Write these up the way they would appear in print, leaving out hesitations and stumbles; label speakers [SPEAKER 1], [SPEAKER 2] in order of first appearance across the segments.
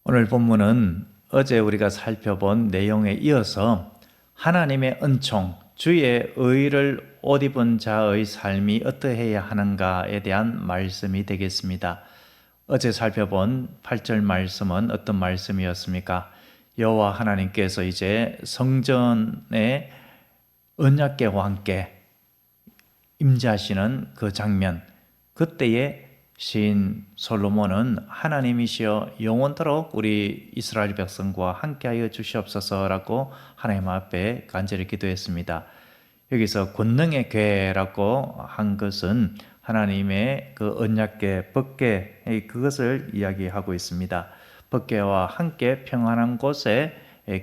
[SPEAKER 1] 오늘 본문은 어제 우리가 살펴본 내용에 이어서 하나님의 은총, 주의 의를 옷 입은 자의 삶이 어떠해야 하는가에 대한 말씀이 되겠습니다. 어제 살펴본 8절 말씀은 어떤 말씀이었습니까? 여호와 하나님께서 이제 성전의 언약궤와 함께 임재하시는 그 장면, 그때에 시인 솔로몬은 하나님이시여 영원토록 우리 이스라엘 백성과 함께하여 주시옵소서라고 하나님 앞에 간절히 기도했습니다. 여기서 권능의 궤라고 한 것은 하나님의 그 언약궤, 법궤, 그것을 이야기하고 있습니다. 법궤와 함께 평안한 곳에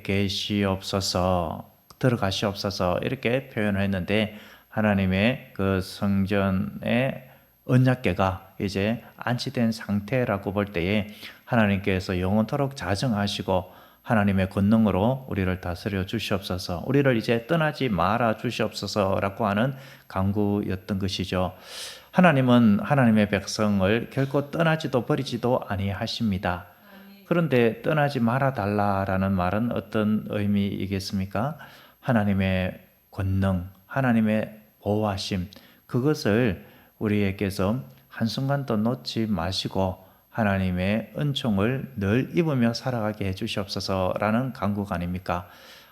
[SPEAKER 1] 계시옵소서, 들어가시옵소서 이렇게 표현을 했는데, 하나님의 그 성전의 언약궤가 이제 안치된 상태라고 볼 때에 하나님께서 영원토록 자정하시고 하나님의 권능으로 우리를 다스려 주시옵소서, 우리를 이제 떠나지 말아 주시옵소서라고 하는 간구였던 것이죠. 하나님은 하나님의 백성을 결코 떠나지도 버리지도 아니하십니다. 그런데 떠나지 말아 달라라는 말은 어떤 의미이겠습니까? 하나님의 권능, 하나님의 보호하심, 그것을 우리에게서 한순간도 놓지 마시고 하나님의 은총을 늘 입으며 살아가게 해 주시옵소서라는 간구가 아닙니까?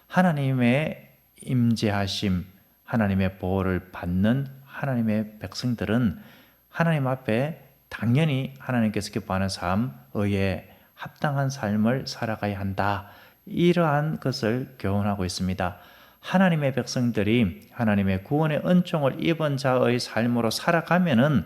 [SPEAKER 1] 하나님의 임재하심, 하나님의 보호를 받는 하나님의 백성들은 하나님 앞에 당연히 하나님께서 기뻐하는 삶, 의에 합당한 삶을 살아가야 한다, 이러한 것을 교훈하고 있습니다. 하나님의 백성들이 하나님의 구원의 은총을 입은 자의 삶으로 살아가면은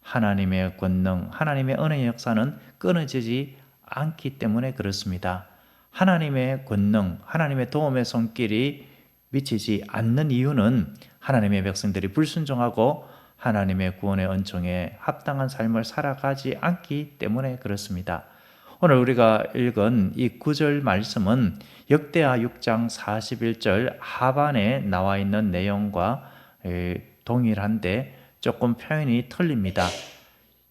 [SPEAKER 1] 하나님의 권능, 하나님의 은혜의 역사는 끊어지지 않기 때문에 그렇습니다. 하나님의 권능, 하나님의 도움의 손길이 미치지 않는 이유는 하나님의 백성들이 불순종하고 하나님의 구원의 은총에 합당한 삶을 살아가지 않기 때문에 그렇습니다. 오늘 우리가 읽은 이 9절 말씀은 역대하 6장 41절 하반에 나와 있는 내용과 동일한데 조금 표현이 틀립니다.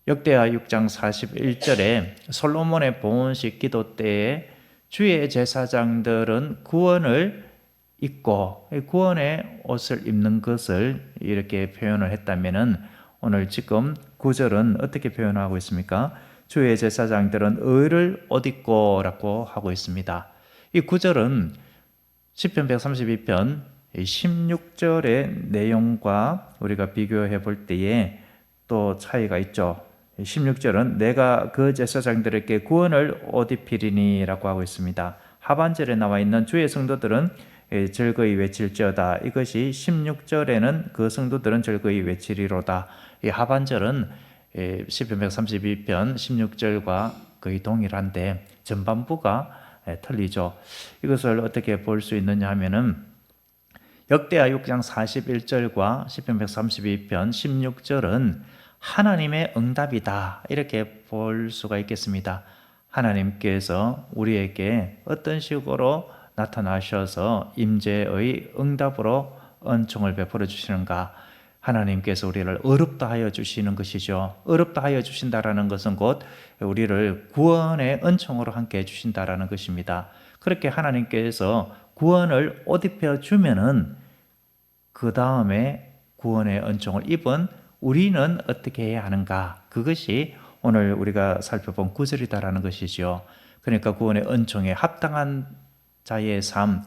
[SPEAKER 1] 역대하 6장 41절에 솔로몬의 봉헌식 기도 때에 주의 제사장들은 구원을 입고 구원의 옷을 입는 것을 이렇게 표현을 했다면은, 오늘 지금 9절은 어떻게 표현하고 있습니까? 주의 제사장들은 의를 옷 입고 라고 하고 있습니다. 이 9절은 시편 132편 16절의 내용과 우리가 비교해 볼 때에 또 차이가 있죠. 16절은 내가 그 제사장들에게 구원을 옷 입히리니 라고 하고 있습니다. 하반절에 나와 있는 주의 성도들은 즐거이 외칠지어다, 이것이 16절에는 그 성도들은 즐거이 외치리로다. 이 하반절은 시편 132편 16절과 거의 동일한데 전반부가 틀리죠. 이것을 어떻게 볼 수 있느냐 하면은, 역대하 6장 41절과 시편 132편 16절은 하나님의 응답이다, 이렇게 볼 수가 있겠습니다. 하나님께서 우리에게 어떤 식으로 나타나셔서 임재의 응답으로 은총을 베풀어 주시는가? 하나님께서 우리를 의롭다 하여 주시는 것이죠. 의롭다 하여 주신다라는 것은 곧 우리를 구원의 은총으로 함께 해 주신다라는 것입니다. 그렇게 하나님께서 구원을 옷 입혀 주면은 그 다음에 구원의 은총을 입은 우리는 어떻게 해야 하는가? 그것이 오늘 우리가 살펴본 9절이다라는 것이죠. 그러니까 구원의 은총에 합당한 자의 삶,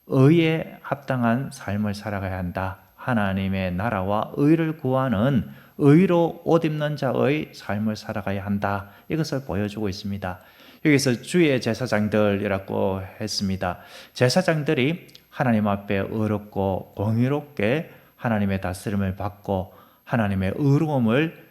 [SPEAKER 1] 의에 합당한 삶을 살아가야 한다. 하나님의 나라와 의를 구하는 의로 옷 입는 자의 삶을 살아가야 한다, 이것을 보여주고 있습니다. 여기서 주의 제사장들이라고 했습니다. 제사장들이 하나님 앞에 의롭고 공의롭게 하나님의 다스림을 받고 하나님의 의로움을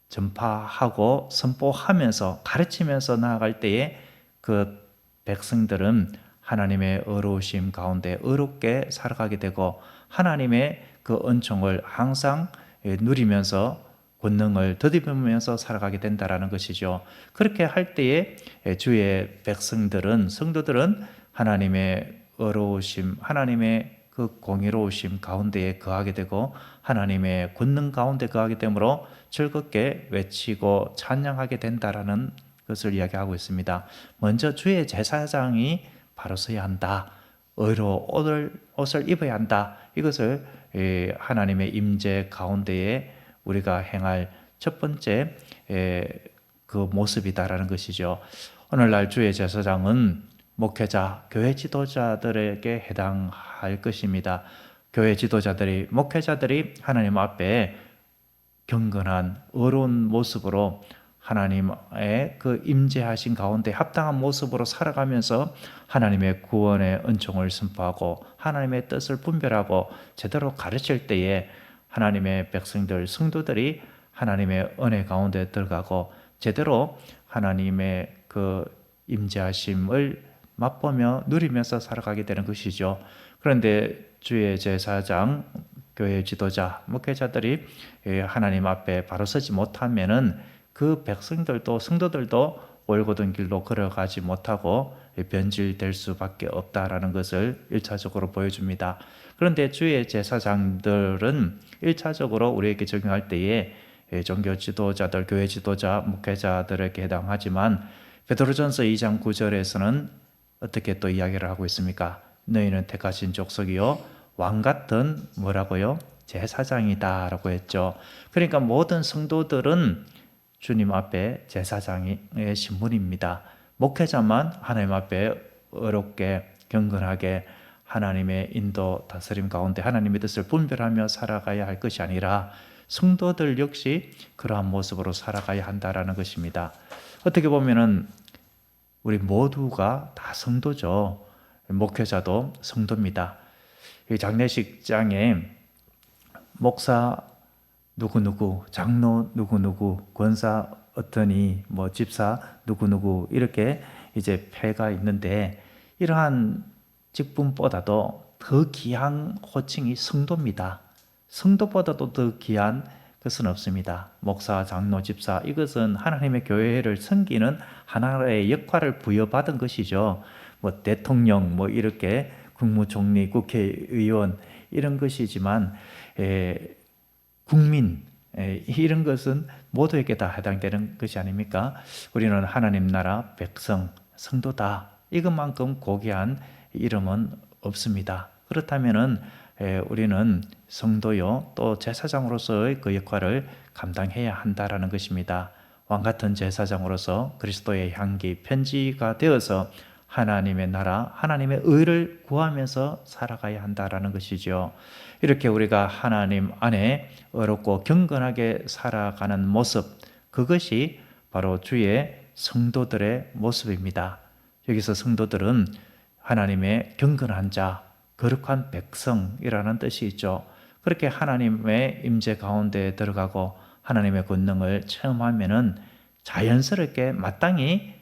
[SPEAKER 1] 전파하고 선포하면서 가르치면서 나아갈 때에 그 백성들은 하나님의 의로우심 가운데 의롭게 살아가게 되고 하나님의 그 은총을 항상 누리면서 권능을 덧입으면서 살아가게 된다라는 것이죠. 그렇게 할 때에 주의 백성들은, 성도들은 하나님의 의로우심, 하나님의 그 공의로우심 가운데에 거하게 되고 하나님의 권능 가운데 거하게 되므로 즐겁게 외치고 찬양하게 된다라는 것을 이야기하고 있습니다. 먼저 주의 제사장이 바로 서야 한다. 의로 옷을 입어야 한다. 이것을 하나님의 임재 가운데에 우리가 행할 첫 번째 그 모습이다라는 것이죠. 오늘날 주의 제사장은 목회자, 교회 지도자들에게 해당할 것입니다. 교회 지도자들이, 목회자들이 하나님 앞에 경건한 의로운 모습으로 하나님의 그 임재하신 가운데 합당한 모습으로 살아가면서 하나님의 구원의 은총을 선포하고 하나님의 뜻을 분별하고 제대로 가르칠 때에 하나님의 백성들, 성도들이 하나님의 은혜 가운데 들어가고 제대로 하나님의 그 임재하심을 맛보며 누리면서 살아가게 되는 것이죠. 그런데 주의 제사장, 교회 지도자, 목회자들이 하나님 앞에 바로 서지 못하면은 그 백성들도 성도들도 올곧은 길로 걸어가지 못하고 변질될 수밖에 없다라는 것을 1차적으로 보여줍니다. 그런데 주의 제사장들은 1차적으로 우리에게 적용할 때에 종교 지도자들, 교회 지도자, 목회자들에게 해당하지만 베드로전서 2장 9절에서는 어떻게 또 이야기를 하고 있습니까? 너희는 택하신 족속이요 왕 같은 뭐라고요? 제사장이다 라고 했죠. 그러니까 모든 성도들은 주님 앞에 제사장의 신분입니다. 목회자만 하나님 앞에 어렵게 경건하게 하나님의 인도 다스림 가운데 하나님의 뜻을 분별하며 살아가야 할 것이 아니라 성도들 역시 그러한 모습으로 살아가야 한다라는 것입니다. 어떻게 보면은 우리 모두가 다 성도죠. 목회자도 성도입니다. 이 장례식장에 목사 누구누구, 장로 누구누구, 권사 어떠니, 뭐 집사 누구누구 이렇게 이제 패가 있는데 이러한 직분보다도 더 귀한 호칭이 성도입니다. 성도보다도 더 귀한 것은 없습니다. 목사, 장로, 집사 이것은 하나님의 교회를 섬기는 하나의 역할을 부여받은 것이죠. 뭐 대통령, 뭐 이렇게 국무총리, 국회의원 이런 것이지만 국민 이런 것은 모두에게 다 해당되는 것이 아닙니까? 우리는 하나님 나라 백성, 성도다. 이것만큼 고귀한 이름은 없습니다. 그렇다면은 우리는 성도요 또 제사장으로서의 그 역할을 감당해야 한다라는 것입니다. 왕 같은 제사장으로서 그리스도의 향기, 편지가 되어서 하나님의 나라, 하나님의 의를 구하면서 살아가야 한다라는 것이죠. 이렇게 우리가 하나님 안에 어렵고 경건하게 살아가는 모습, 그것이 바로 주의 성도들의 모습입니다. 여기서 성도들은 하나님의 경건한 자, 거룩한 백성이라는 뜻이 있죠. 그렇게 하나님의 임재 가운데 들어가고 하나님의 권능을 체험하면은 자연스럽게 마땅히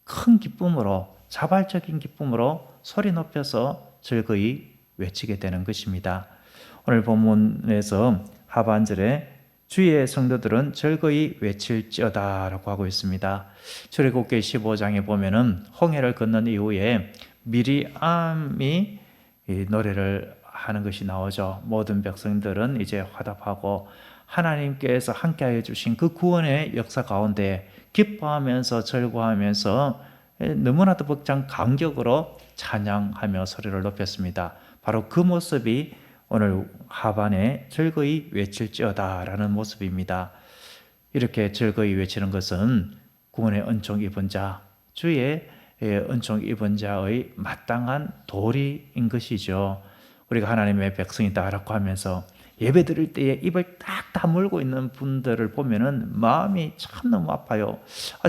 [SPEAKER 1] 큰 기쁨으로, 자발적인 기쁨으로 소리 높여서 즐거이 외치게 되는 것입니다. 오늘 본문에서 하반절에 주의 성도들은 즐거이 외칠지어다 라고 하고 있습니다. 출애굽기 15장에 보면은 홍해를 건넌 이후에 미리암이 노래를 하는 것이 나오죠. 모든 백성들은 이제 화답하고 하나님께서 함께하여 주신 그 구원의 역사 가운데 기뻐하면서 즐거워하면서 너무나도 벅찬 감격으로 찬양하며 소리를 높였습니다. 바로 그 모습이 오늘 하반에 즐거이 외칠지어다 라는 모습입니다. 이렇게 즐거이 외치는 것은 구원의 은총 입은 자, 주의 은총 입은 자의 마땅한 도리인 것이죠. 우리가 하나님의 백성이다라고 하면서 예배 드릴 때에 입을 딱 다물고 있는 분들을 보면은 마음이 참 너무 아파요.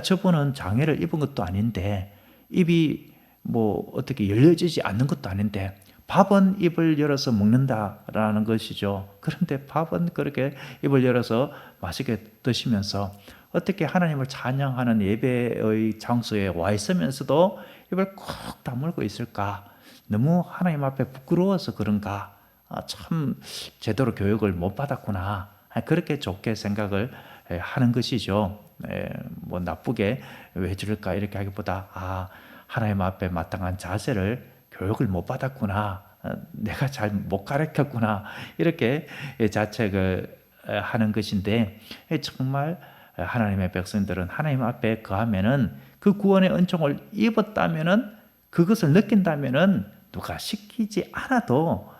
[SPEAKER 1] 저분은 장애를 입은 것도 아닌데 입이 뭐 어떻게 열려지지 않는 것도 아닌데 밥은 입을 열어서 먹는다라는 것이죠. 그런데 밥은 그렇게 입을 열어서 맛있게 드시면서 어떻게 하나님을 찬양하는 예배의 장소에 와 있으면서도 입을 꼭 다물고 있을까? 너무 하나님 앞에 부끄러워서 그런가? 참 제대로 교육을 못 받았구나. 그렇게 좋게 생각을 하는 것이죠. 뭐 나쁘게 왜 저럴까 이렇게 하기보다 하나님 앞에 마땅한 자세를 교육을 못 받았구나. 내가 잘 못 가르쳤구나. 이렇게 자책을 하는 것인데 정말 하나님의 백성들은 하나님 앞에 거하면은 그 구원의 은총을 입었다면은 그것을 느낀다면은 누가 시키지 않아도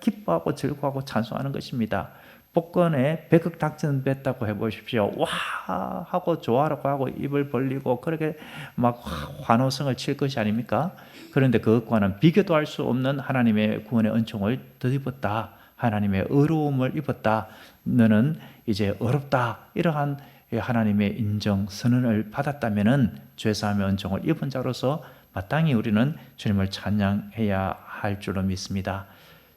[SPEAKER 1] 기뻐하고 즐거워하고 찬송하는 것입니다. 복권에 100억 당첨됐다고 해보십시오. 와 하고 좋아라고 하고 입을 벌리고 그렇게 막 환호성을 칠 것이 아닙니까? 그런데 그것과는 비교도 할 수 없는 하나님의 구원의 은총을 덧입었다. 하나님의 의로움을 입었다. 너는 이제 어렵다. 이러한 하나님의 인정, 선언을 받았다면은 죄사함의 은총을 입은 자로서 마땅히 우리는 주님을 찬양해야 할 줄로 믿습니다.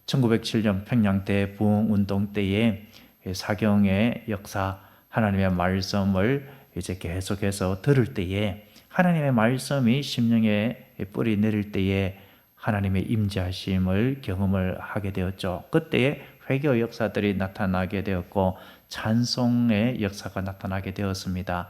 [SPEAKER 1] 1907년 평양 대부흥운동 때에 사경의 역사, 하나님의 말씀을 이제 계속해서 들을 때에 하나님의 말씀이 심령에 뿌리 내릴 때에 하나님의 임재하심을 경험을 하게 되었죠. 그때에 회개의 역사들이 나타나게 되었고 찬송의 역사가 나타나게 되었습니다.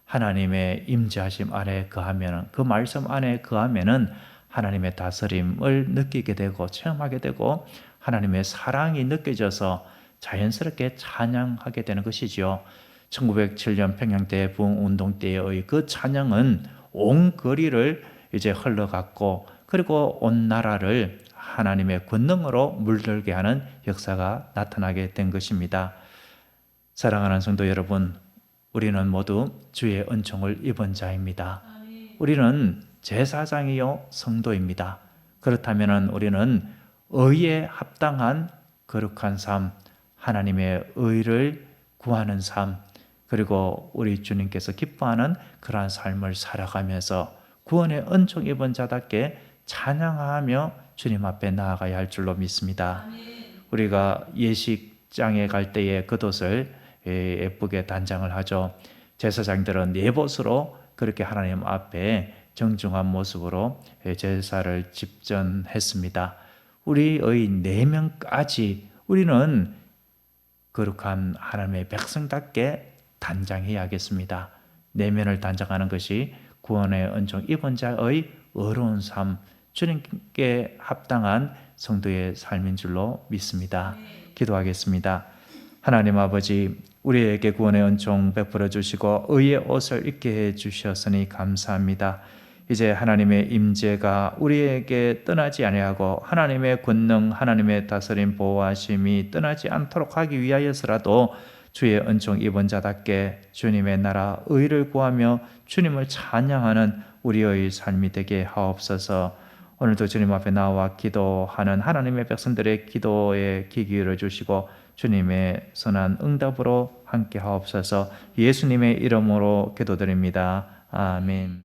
[SPEAKER 1] 하나님의 임재하심 안에 거하면, 그 말씀 안에 거하면은 하나님의 다스림을 느끼게 되고 체험하게 되고 하나님의 사랑이 느껴져서 자연스럽게 찬양하게 되는 것이지요. 1907년 평양 대부흥운동 때의 그 찬양은 온 거리를 이제 흘러갔고 그리고 온 나라를 하나님의 권능으로 물들게 하는 역사가 나타나게 된 것입니다. 사랑하는 성도 여러분, 우리는 모두 주의 은총을 입은 자입니다. 우리는 제사장이요 성도입니다. 그렇다면 우리는 의에 합당한 거룩한 삶, 하나님의 의를 구하는 삶, 그리고 우리 주님께서 기뻐하는 그러한 삶을 살아가면서 구원의 은총 입은 자답게 찬양하며 주님 앞에 나아가야 할 줄로 믿습니다. 우리가 예식장에 갈 때에 겉옷을 예쁘게 단장을 하죠. 제사장들은 예봇으로 그렇게 하나님 앞에 정중한 모습으로 제사를 집전했습니다. 우리의 내면까지 우리는 거룩한 하나님의 백성답게 단장해야겠습니다. 내면을 단장하는 것이 구원의 은총 입은 자의 의로운 삶, 주님께 합당한 성도의 삶인 줄로 믿습니다. 기도하겠습니다. 하나님 아버지, 우리에게 구원의 은총 베풀어 주시고 의의 옷을 입게 해 주셨으니 감사합니다. 이제 하나님의 임재가 우리에게 떠나지 아니하고 하나님의 권능, 하나님의 다스림, 보호하심이 떠나지 않도록 하기 위하여서라도 주의 은총 입은 자답게 주님의 나라 의를 구하며 주님을 찬양하는 우리의 삶이 되게 하옵소서. 오늘도 주님 앞에 나와 기도하는 하나님의 백성들의 기도에 귀 기울여 주시고 주님의 선한 응답으로 함께 하옵소서. 예수님의 이름으로 기도드립니다. 아멘.